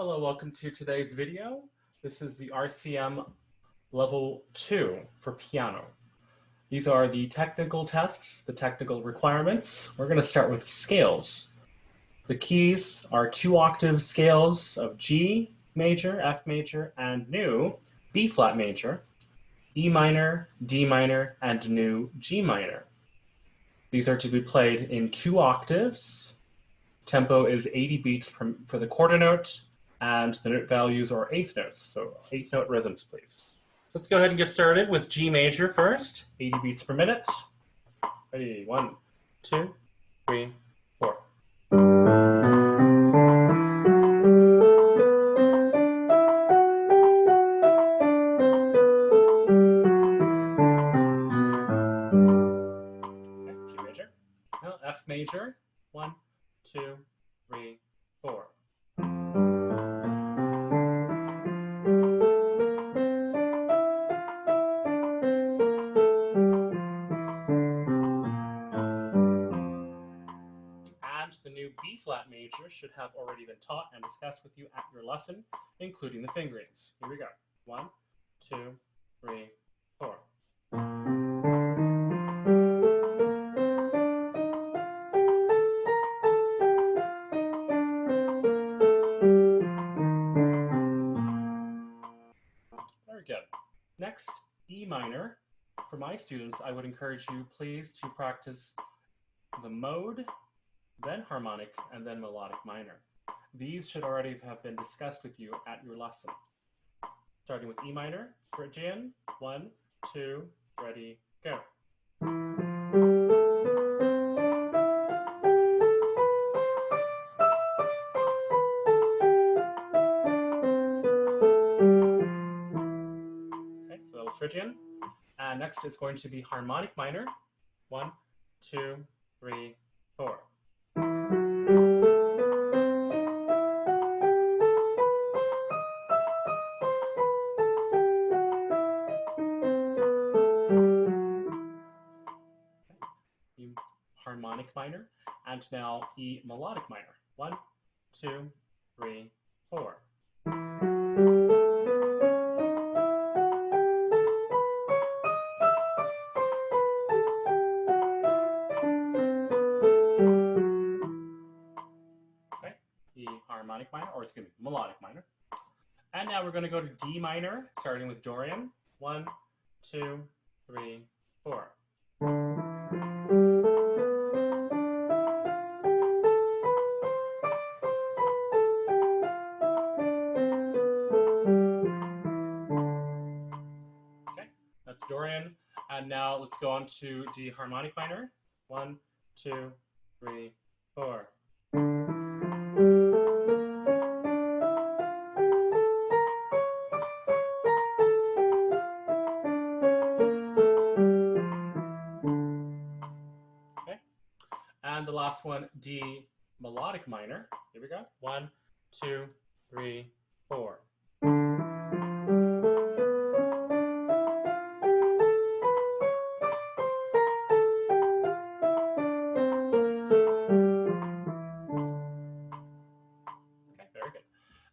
Hello, welcome to today's video. This is the RCM Level 2 for piano. These are the technical tests, the technical requirements. We're going to start with scales. The keys are 2-octave scales of G major, F major, and new B flat major, E minor, D minor, and new G minor. These are to be played in 2 octaves. Tempo is 80 beats for the quarter note, and the note values are eighth notes, so eighth note rhythms, please. So let's go ahead and get started with G major first, 80 beats per minute. Ready, 1, 2, 3, 4. Okay, G major. Now F major, 1, 2, 3, 4. And the new B flat major should have already been taught and discussed with you at your lesson, including the fingerings. Here we go. 1, 2, 3, 4. Very good. Next, E minor. For my students, I would encourage you please to practice the mode, then harmonic, and then melodic minor. These should already have been discussed with you at your lesson. Starting with E minor, Phrygian, 1, 2, ready, go. Okay, so that was Phrygian. And next is going to be harmonic minor, 1, 2, 3, 4. E harmonic minor, and now E melodic minor. 1, 2, 3, 4. Okay, E harmonic minor, or excuse me, melodic minor. And now we're going to go to D minor, starting with Dorian. 1, 2, 3, 4. Okay, that's Dorian. And now let's go on to D harmonic minor. 1, 2, 3, 4. And the last one, D melodic minor. Here we go. 1, 2, 3, 4. Okay, very good.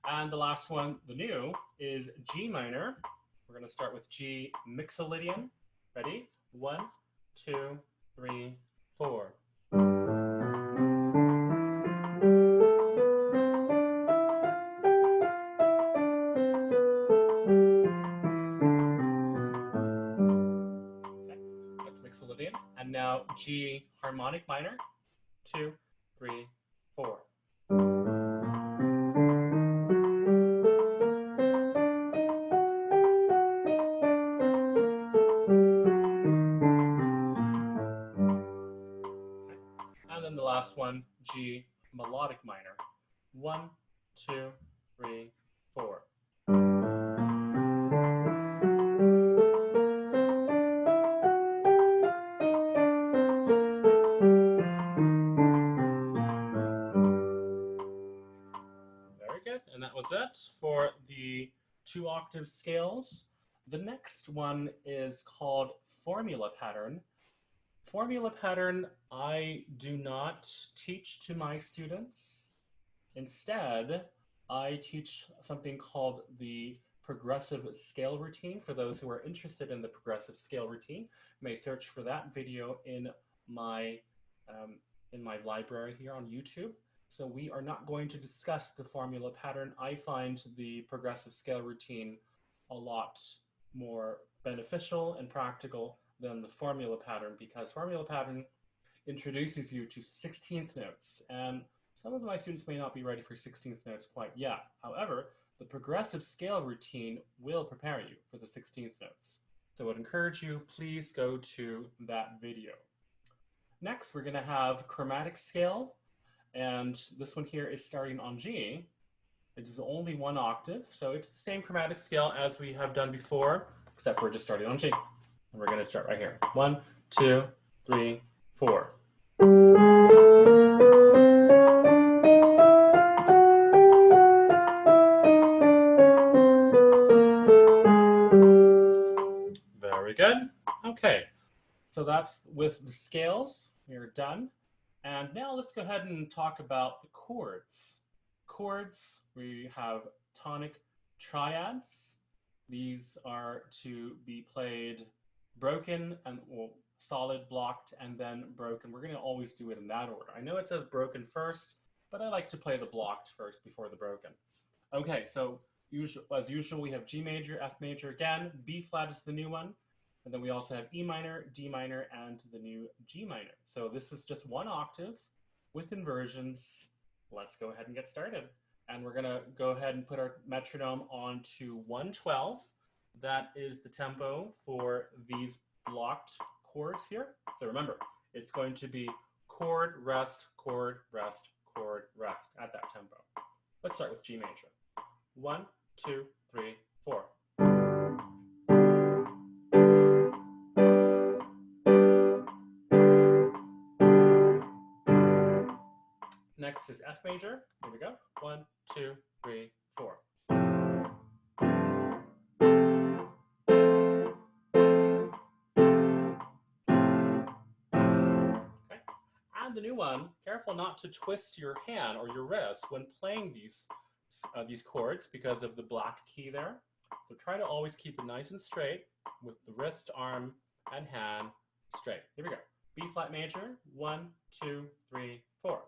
And the last one, the new, is G minor. We're going to start with G mixolydian. Ready? 1, 2, 3, 4. And now G harmonic minor, 2, 3, 4. Okay. And then the last one, G melodic minor, 1, 2, 3, 4. And that was it for the 2-octave scales. The next one is called formula pattern. Formula pattern I do not teach to my students. Instead, I teach something called the progressive scale routine. For those who are interested in the progressive scale routine, you may search for that video my um, in my library here on YouTube. So we are not going to discuss the formula pattern. I find the progressive scale routine a lot more beneficial and practical than the formula pattern, because formula pattern introduces you to 16th notes, and some of my students may not be ready for 16th notes quite yet. However, the progressive scale routine will prepare you for the 16th notes. So I would encourage you, please go to that video. Next, we're going to have chromatic scale, and this one here is starting on G. It is only one octave, so it's the same chromatic scale as we have done before, except we're just starting on G. And we're going to start right here. 1, 2, 3, 4. Very good. Okay, so that's with the scales. We're done. And now let's go ahead and talk about the chords. Chords, we have tonic triads. These are to be played broken and solid, blocked, and then broken. We're going to always do it in that order. I know it says broken first, but I like to play the blocked first before the broken. Okay, so as usual, we have G major, F major again, B flat is the new one, and then we also have E minor, D minor, and the new G minor. So this is just one octave with inversions. Let's go ahead and get started. And we're gonna go ahead and put our metronome on to 112. That is the tempo for these blocked chords here. So remember, it's going to be chord, rest, chord, rest, chord, rest at that tempo. Let's start with G major. 1, 2, 3, 4. Next is F major. Here we go. 1, 2, 3, 4. Okay. And the new one, careful not to twist your hand or your wrist when playing these chords because of the black key there. So try to always keep it nice and straight with the wrist, arm, and hand straight. Here we go. B flat major. 1, 2, 3, 4.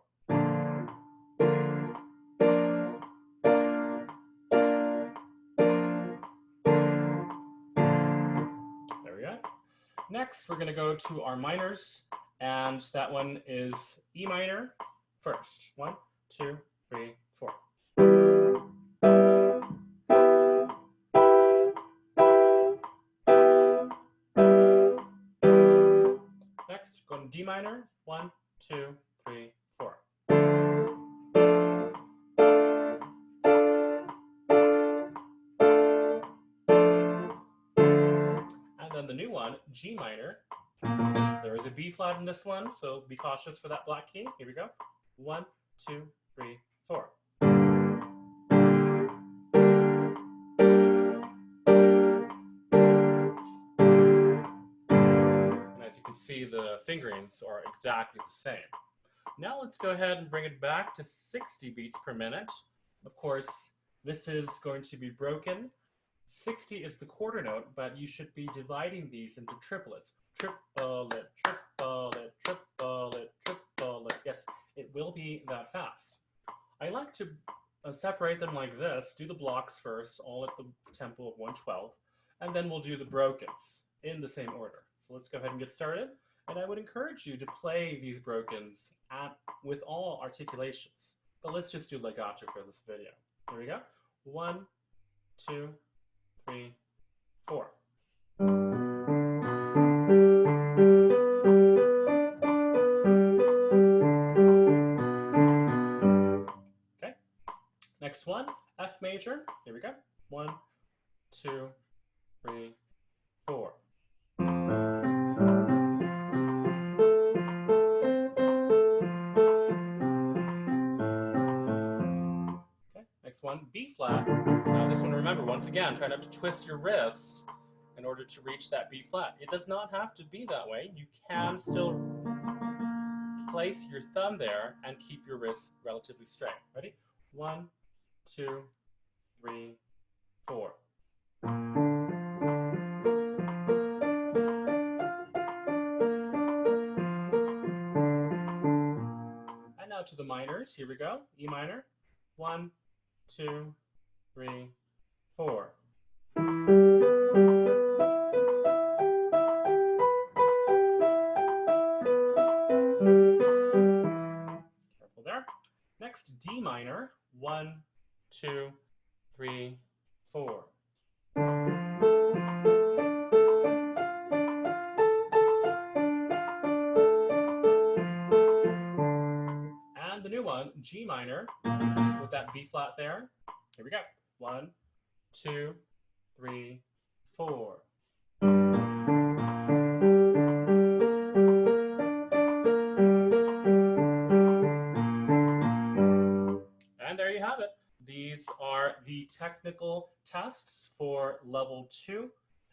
There we go. Next, we're going to go to our minors, and that one is E minor first. 1, 2, 3, 4. Next, go to D minor. 1, 2, 3, 4. And then the new one, G minor. There is a B flat in this one, so be cautious for that black key. Here we go. 1, 2, 3, 4. And as you can see, the fingerings are exactly the same. Now let's go ahead and bring it back to 60 beats per minute. Of course, this is going to be broken. 60 is the quarter note, but you should be dividing these into triplets. Triplet, triplet, triplet, triplet. Yes, it will be that fast. I like to separate them like this, do the blocks first, all at the tempo of 112, and then we'll do the brokens in the same order. So let's go ahead and get started. And I would encourage you to play these brokens with all articulations. But let's just do legato for this video. Here we go. 1, 2, 3, 4. Okay. Next one, F major. Here we go. 1, 2, 3, 4. Next one, B flat. Now this one, remember, once again, try not to twist your wrist in order to reach that B flat. It does not have to be that way. You can still place your thumb there and keep your wrist relatively straight. Ready? 1, 2, 3, 4. And now to the minors. Here we go. E minor. 1, 2, 3, 4. Careful there. Next, D minor. 1, 2, 3, 4. And the new one, G minor, with that B flat there. Here we go. 1, 2, 3, 4. And there you have it. These are the technical tests for level 2.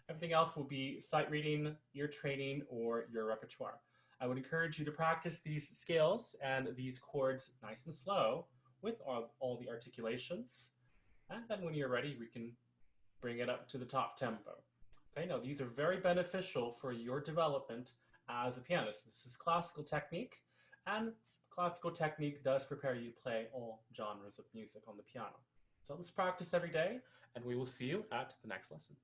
Everything else will be sight reading, ear training, or your repertoire. I would encourage you to practice these scales and these chords nice and slow with all the articulations. And then when you're ready, we can bring it up to the top tempo. Okay, now these are very beneficial for your development as a pianist. This is classical technique, and classical technique does prepare you to play all genres of music on the piano. So let's practice every day, and we will see you at the next lesson.